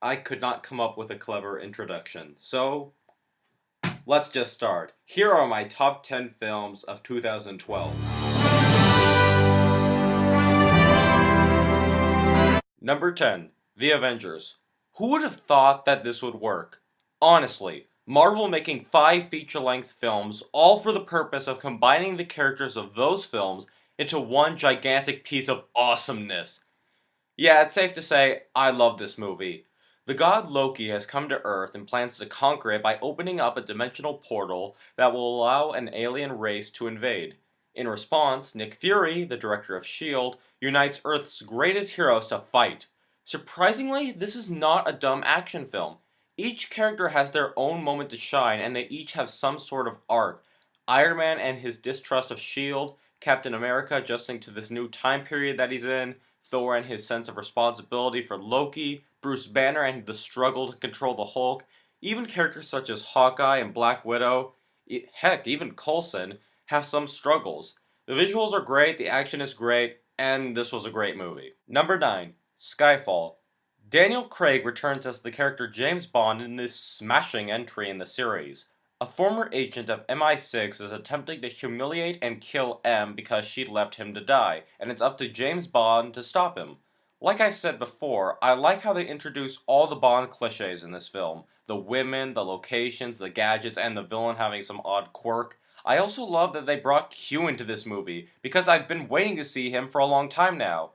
I could not come up with a clever introduction. So, let's just start. Here are my top 10 films of 2012. Number 10, The Avengers. Who would have thought that this would work? Honestly, Marvel making 5 feature-length films all for the purpose of combining the characters of those films into one gigantic piece of awesomeness. Yeah, it's safe to say, I love this movie. The god Loki has come to Earth and plans to conquer it by opening up a dimensional portal that will allow an alien race to invade. In response, Nick Fury, the director of S.H.I.E.L.D., unites Earth's greatest heroes to fight. Surprisingly, this is not a dumb action film. Each character has their own moment to shine, and they each have some sort of arc. Iron Man and his distrust of S.H.I.E.L.D., Captain America adjusting to this new time period that he's in, Thor and his sense of responsibility for Loki, Bruce Banner and the struggle to control the Hulk, even characters such as Hawkeye and Black Widow, heck, even Coulson, have some struggles. The visuals are great, the action is great, and this was a great movie. Number 9, Skyfall. Daniel Craig returns as the character James Bond in this smashing entry in the series. A former agent of MI6 is attempting to humiliate and kill M because she left him to die, and it's up to James Bond to stop him. Like I've said before, I like how they introduce all the Bond cliches in this film. The women, the locations, the gadgets, and the villain having some odd quirk. I also love that they brought Q into this movie, because I've been waiting to see him for a long time now.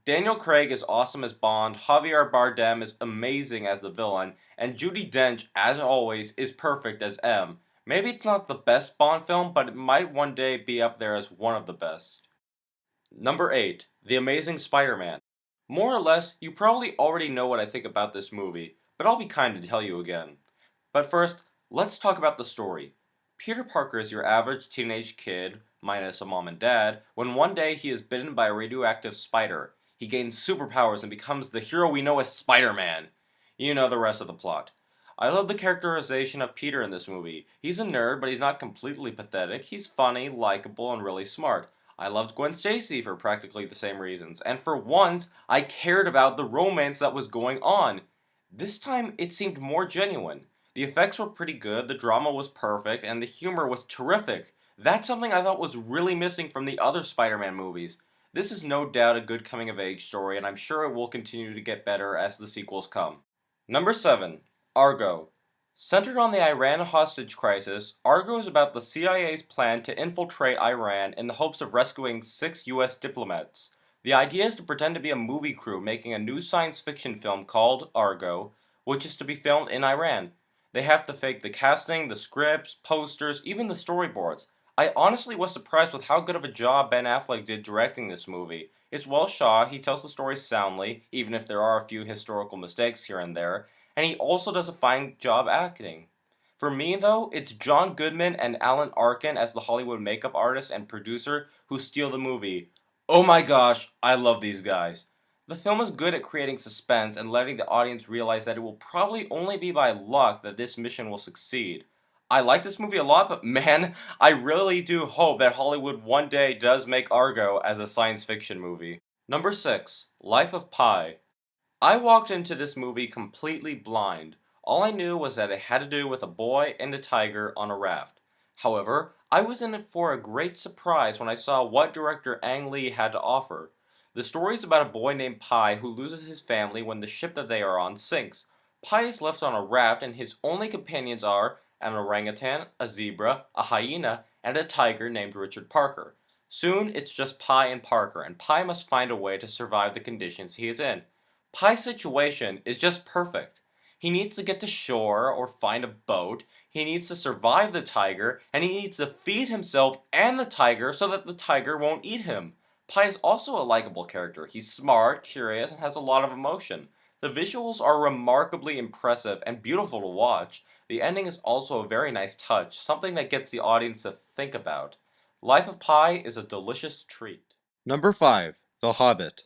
Daniel Craig is awesome as Bond, Javier Bardem is amazing as the villain, and Judi Dench, as always, is perfect as M. Maybe it's not the best Bond film, but it might one day be up there as one of the best. Number 8, The Amazing Spider-Man. More or less, you probably already know what I think about this movie, but I'll be kind and tell you again. But first, let's talk about the story. Peter Parker is your average teenage kid, minus a mom and dad, when one day he is bitten by a radioactive spider. He gains superpowers and becomes the hero we know as Spider-Man. You know the rest of the plot. I love the characterization of Peter in this movie. He's a nerd, but he's not completely pathetic. He's funny, likable, and really smart. I loved Gwen Stacy for practically the same reasons, and for once, I cared about the romance that was going on. This time, it seemed more genuine. The effects were pretty good, the drama was perfect, and the humor was terrific. That's something I thought was really missing from the other Spider-Man movies. This is no doubt a good coming-of-age story, and I'm sure it will continue to get better as the sequels come. Number 7, Argo. Centered on the Iran hostage crisis, Argo is about the CIA's plan to infiltrate Iran in the hopes of rescuing 6 US diplomats. The idea is to pretend to be a movie crew making a new science fiction film called Argo, which is to be filmed in Iran. They have to fake the casting, the scripts, posters, even the storyboards. I honestly was surprised with how good of a job Ben Affleck did directing this movie. It's well shot, he tells the story soundly, even if there are a few historical mistakes here and there, and he also does a fine job acting. For me, though, it's John Goodman and Alan Arkin as the Hollywood makeup artist and producer who steal the movie. Oh my gosh, I love these guys. The film is good at creating suspense and letting the audience realize that it will probably only be by luck that this mission will succeed. I like this movie a lot, but man, I really do hope that Hollywood one day does make Argo as a science fiction movie. Number 6, Life of Pi. I walked into this movie completely blind. All I knew was that it had to do with a boy and a tiger on a raft. However, I was in it for a great surprise when I saw what director Ang Lee had to offer. The story is about a boy named Pi who loses his family when the ship that they are on sinks. Pi is left on a raft and his only companions are an orangutan, a zebra, a hyena, and a tiger named Richard Parker. Soon, it's just Pi and Parker, and Pi must find a way to survive the conditions he is in. Pi's situation is just perfect. He needs to get to shore or find a boat, he needs to survive the tiger, and he needs to feed himself and the tiger so that the tiger won't eat him. Pi is also a likable character. He's smart, curious, and has a lot of emotion. The visuals are remarkably impressive and beautiful to watch. The ending is also a very nice touch, something that gets the audience to think about. Life of Pi is a delicious treat. Number 5, The Hobbit.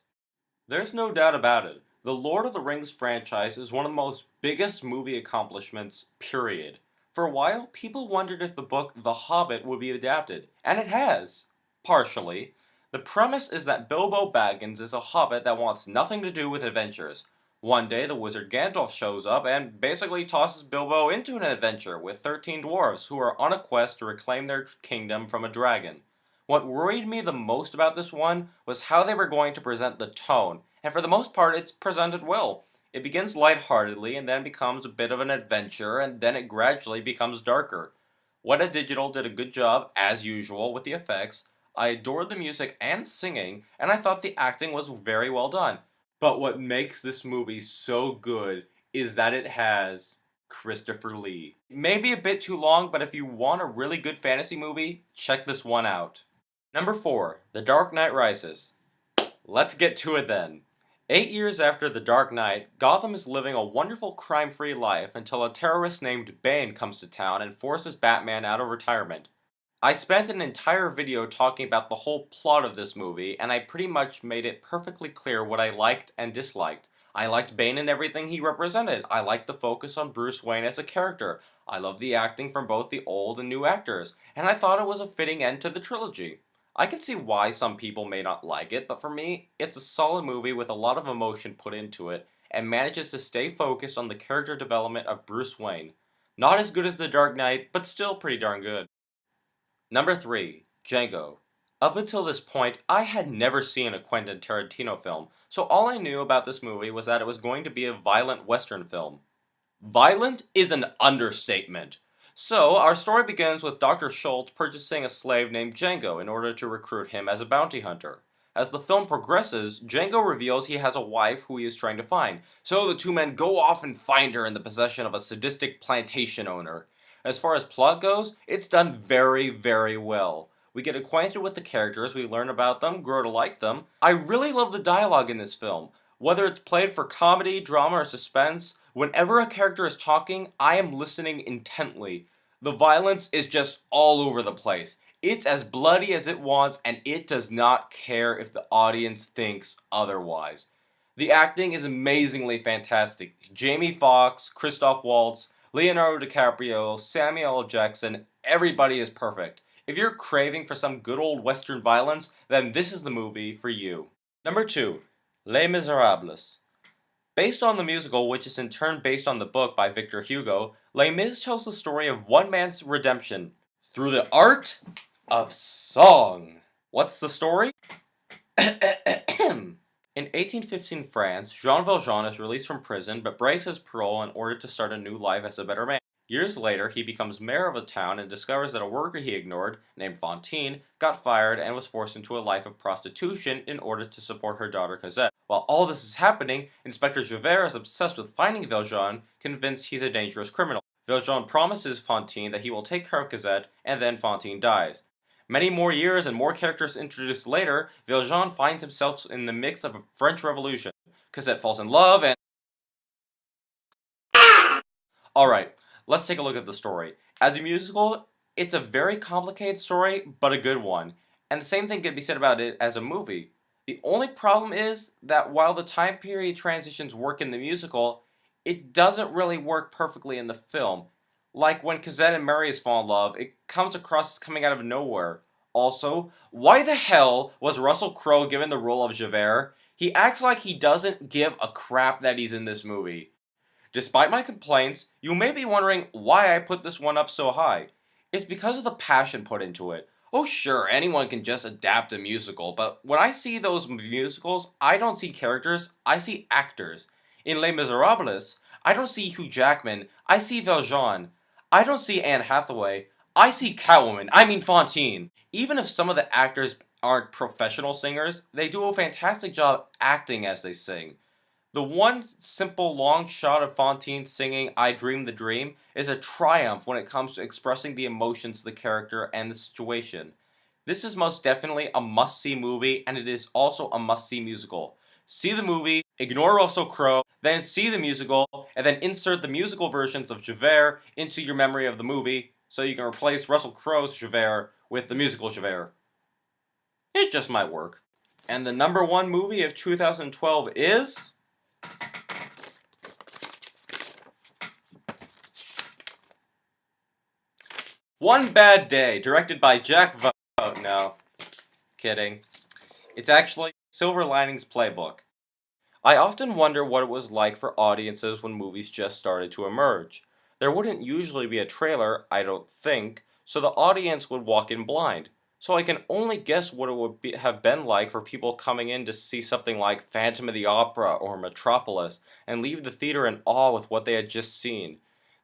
There's no doubt about it. The Lord of the Rings franchise is one of the most biggest movie accomplishments, period. For a while, people wondered if the book The Hobbit would be adapted, and it has. Partially. The premise is that Bilbo Baggins is a hobbit that wants nothing to do with adventures. One day, the wizard Gandalf shows up and basically tosses Bilbo into an adventure with 13 dwarves who are on a quest to reclaim their kingdom from a dragon. What worried me the most about this one was how they were going to present the tone, and for the most part, it's presented well. It begins lightheartedly and then becomes a bit of an adventure, and then it gradually becomes darker. Weta Digital did a good job, as usual, with the effects. I adored the music and singing, and I thought the acting was very well done. But what makes this movie so good is that it has Christopher Lee. Maybe a bit too long, but if you want a really good fantasy movie, check this one out. Number 4, The Dark Knight Rises. Let's get to it then. 8 years after The Dark Knight, Gotham is living a wonderful crime-free life until a terrorist named Bane comes to town and forces Batman out of retirement. I spent an entire video talking about the whole plot of this movie, and I pretty much made it perfectly clear what I liked and disliked. I liked Bane and everything he represented. I liked the focus on Bruce Wayne as a character. I loved the acting from both the old and new actors, and I thought it was a fitting end to the trilogy. I can see why some people may not like it, but for me, it's a solid movie with a lot of emotion put into it, and manages to stay focused on the character development of Bruce Wayne. Not as good as The Dark Knight, but still pretty darn good. Number 3, Django. Up until this point, I had never seen a Quentin Tarantino film, so all I knew about this movie was that it was going to be a violent Western film. Violent is an understatement. So, our story begins with Dr. Schultz purchasing a slave named Django in order to recruit him as a bounty hunter. As the film progresses, Django reveals he has a wife who he is trying to find, so the two men go off and find her in the possession of a sadistic plantation owner. As far as plot goes, it's done very, very well. We get acquainted with the characters, we learn about them, grow to like them. I really love the dialogue in this film. Whether it's played for comedy, drama, or suspense, whenever a character is talking, I am listening intently. The violence is just all over the place. It's as bloody as it wants, and it does not care if the audience thinks otherwise. The acting is amazingly fantastic. Jamie Foxx, Christoph Waltz, Leonardo DiCaprio, Samuel L. Jackson, everybody is perfect. If you're craving for some good old Western violence, then this is the movie for you. Number 2, Les Miserables. Based on the musical, which is in turn based on the book by Victor Hugo, Les Mis tells the story of one man's redemption through the art of song. What's the story? In 1815 France, Jean Valjean is released from prison but breaks his parole in order to start a new life as a better man. Years later, he becomes mayor of a town and discovers that a worker he ignored, named Fantine, got fired and was forced into a life of prostitution in order to support her daughter Cosette. While all this is happening, Inspector Javert is obsessed with finding Valjean, convinced he's a dangerous criminal. Valjean promises Fantine that he will take care of Cosette, and then Fantine dies. Many more years and more characters introduced later, Valjean finds himself in the mix of a French Revolution. Cosette falls in love and... Alright, let's take a look at the story. As a musical, it's a very complicated story, but a good one. And the same thing could be said about it as a movie. The only problem is that while the time period transitions work in the musical, it doesn't really work perfectly in the film. Like when Cosette and Marius fall in love, it comes across as coming out of nowhere. Also, why the hell was Russell Crowe given the role of Javert? He acts like he doesn't give a crap that he's in this movie. Despite my complaints, you may be wondering why I put this one up so high. It's because of the passion put into it. Oh sure, anyone can just adapt a musical, but when I see those musicals, I don't see characters, I see actors. In Les Miserables, I don't see Hugh Jackman, I see Valjean. I don't see Anne Hathaway, I see Catwoman, I mean Fantine. Even if some of the actors aren't professional singers, they do a fantastic job acting as they sing. The one simple long shot of Fantine singing I Dream the Dream is a triumph when it comes to expressing the emotions of the character and the situation. This is most definitely a must-see movie, and it is also a must-see musical. See the movie, ignore Russell Crowe, then see the musical, and then insert the musical versions of Javert into your memory of the movie, so you can replace Russell Crowe's Javert with the musical Javert. It just might work. And the number 1 movie of 2012 is... One Bad Day, directed by Jack No, kidding. It's actually Silver Linings Playbook. I often wonder what it was like for audiences when movies just started to emerge. There wouldn't usually be a trailer, I don't think, so the audience would walk in blind. So I can only guess what it would have been like for people coming in to see something like Phantom of the Opera or Metropolis and leave the theater in awe with what they had just seen.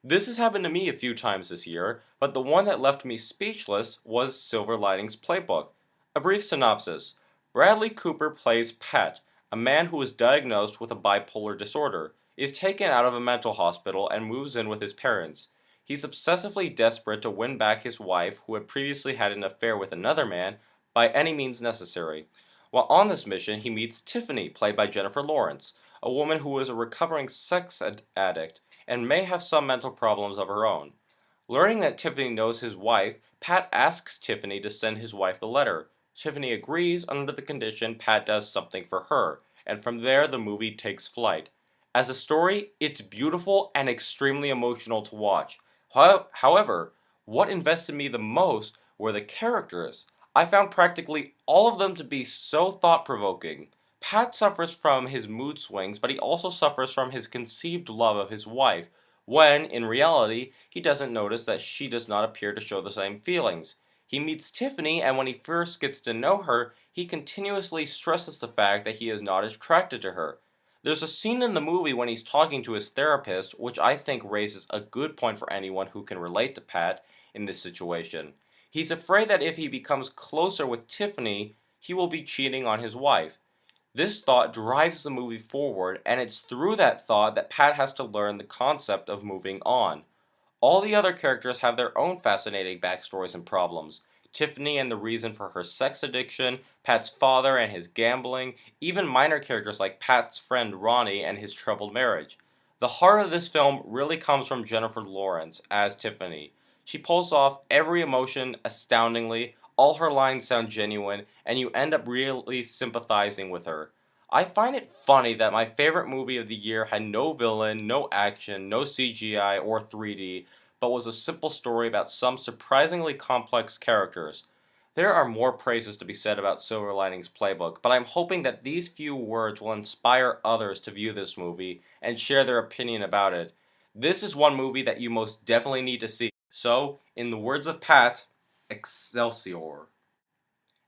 This has happened to me a few times this year, but the one that left me speechless was Silver Linings Playbook. A brief synopsis. Bradley Cooper plays Pat, a man who is diagnosed with a bipolar disorder, is taken out of a mental hospital and moves in with his parents. He's obsessively desperate to win back his wife, who had previously had an affair with another man, by any means necessary. While on this mission, he meets Tiffany, played by Jennifer Lawrence, a woman who is a recovering sex addict and may have some mental problems of her own. Learning that Tiffany knows his wife, Pat asks Tiffany to send his wife the letter. Tiffany agrees under the condition Pat does something for her, and from there the movie takes flight. As a story, it's beautiful and extremely emotional to watch. However, what invested me the most were the characters. I found practically all of them to be so thought provoking. Pat suffers from his mood swings, but he also suffers from his conceived love of his wife, when, in reality, he doesn't notice that she does not appear to show the same feelings. He meets Tiffany, and when he first gets to know her, he continuously stresses the fact that he is not attracted to her. There's a scene in the movie when he's talking to his therapist, which I think raises a good point for anyone who can relate to Pat in this situation. He's afraid that if he becomes closer with Tiffany, he will be cheating on his wife. This thought drives the movie forward, and it's through that thought that Pat has to learn the concept of moving on. All the other characters have their own fascinating backstories and problems. Tiffany and the reason for her sex addiction, Pat's father and his gambling, even minor characters like Pat's friend Ronnie and his troubled marriage. The heart of this film really comes from Jennifer Lawrence as Tiffany. She pulls off every emotion astoundingly, all her lines sound genuine, and you end up really sympathizing with her. I find it funny that my favorite movie of the year had no villain, no action, no CGI or 3D, but was a simple story about some surprisingly complex characters. There are more praises to be said about Silver Linings Playbook, but I'm hoping that these few words will inspire others to view this movie and share their opinion about it. This is one movie that you most definitely need to see. So, in the words of Pat, Excelsior.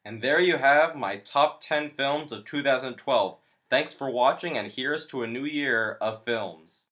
And there you have my top 10 films of 2012. Thanks for watching, and here's to a new year of films.